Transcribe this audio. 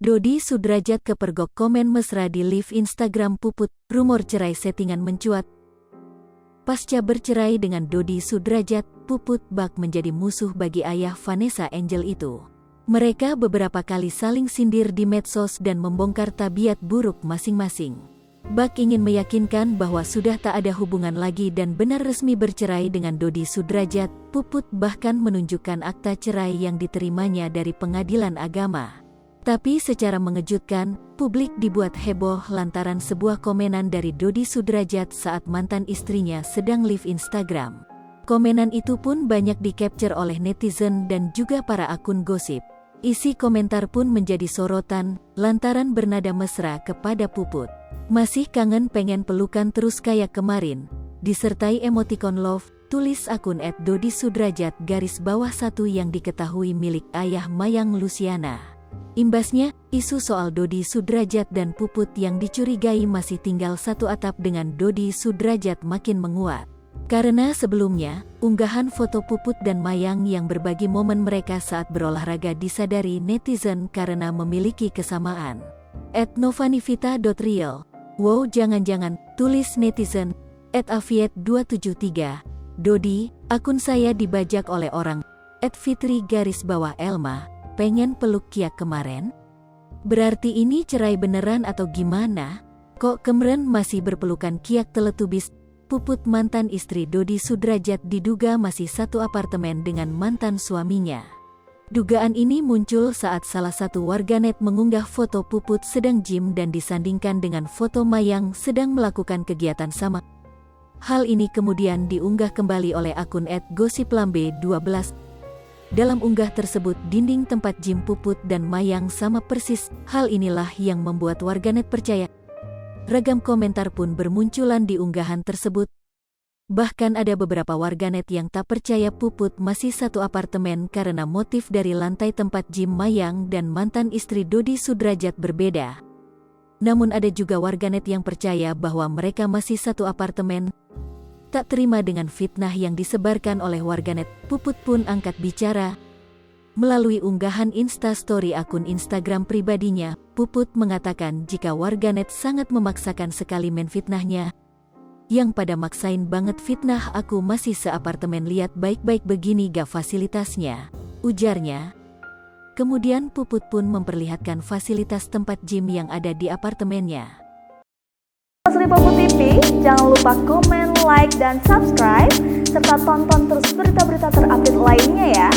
Dodi Sudrajat kepergok komen mesra di live Instagram Puput. Rumor cerai settingan mencuat. Pasca bercerai dengan Dodi Sudrajat, Puput bak menjadi musuh bagi ayah Vanessa Angel itu. Mereka beberapa kali saling sindir di medsos dan membongkar tabiat buruk masing-masing. Bak ingin meyakinkan bahwa sudah tak ada hubungan lagi dan benar resmi bercerai dengan Dodi Sudrajat. Puput bahkan menunjukkan akta cerai yang diterimanya dari pengadilan agama. Tapi secara mengejutkan, publik dibuat heboh lantaran sebuah komenan dari Dodi Sudrajat saat mantan istrinya sedang live Instagram. Komenan itu pun banyak di-capture oleh netizen dan juga para akun gosip. Isi komentar pun menjadi sorotan, lantaran bernada mesra kepada Puput. Masih kangen pengen pelukan terus kayak kemarin, disertai emotikon love, tulis akun @dodisudrajat_1 yang diketahui milik ayah Mayang Luciana. Imbasnya, isu soal Dodi Sudrajat dan Puput yang dicurigai masih tinggal satu atap dengan Dodi Sudrajat makin menguat. Karena sebelumnya, unggahan foto Puput dan Mayang yang berbagi momen mereka saat berolahraga disadari netizen karena memiliki kesamaan. @novanivita.real. Wow, jangan-jangan, tulis netizen. @aviet273. Dodi, akun saya dibajak oleh orang. @fitri_elma. Pengen peluk Kiak kemarin? Berarti ini cerai beneran atau gimana? Kok kemarin masih berpelukan Kiak Teletubis? Puput mantan istri Dodi Sudrajat diduga masih satu apartemen dengan mantan suaminya. Dugaan ini muncul saat salah satu warganet mengunggah foto Puput sedang gym dan disandingkan dengan foto Mayang sedang melakukan kegiatan sama. Hal ini kemudian diunggah kembali oleh akun @gosiplambe12. Dalam unggah tersebut, dinding tempat gym Puput dan Mayang sama persis. Hal inilah yang membuat warganet percaya. Ragam komentar pun bermunculan di unggahan tersebut. Bahkan ada beberapa warganet yang tak percaya Puput masih satu apartemen karena motif dari lantai tempat gym Mayang dan mantan istri Dodi Sudrajat berbeda. Namun ada juga warganet yang percaya bahwa mereka masih satu apartemen. Tak terima dengan fitnah yang disebarkan oleh warganet, Puput pun angkat bicara. Melalui unggahan Instastory akun Instagram pribadinya, Puput mengatakan jika warganet sangat memaksakan sekali menfitnahnya. Yang pada maksain banget fitnah aku masih seapartemen lihat baik-baik begini gak fasilitasnya, ujarnya. Kemudian Puput pun memperlihatkan fasilitas tempat gym yang ada di apartemennya. Puput TV, jangan lupa komen, like, dan subscribe, serta tonton terus berita-berita terupdate lainnya ya.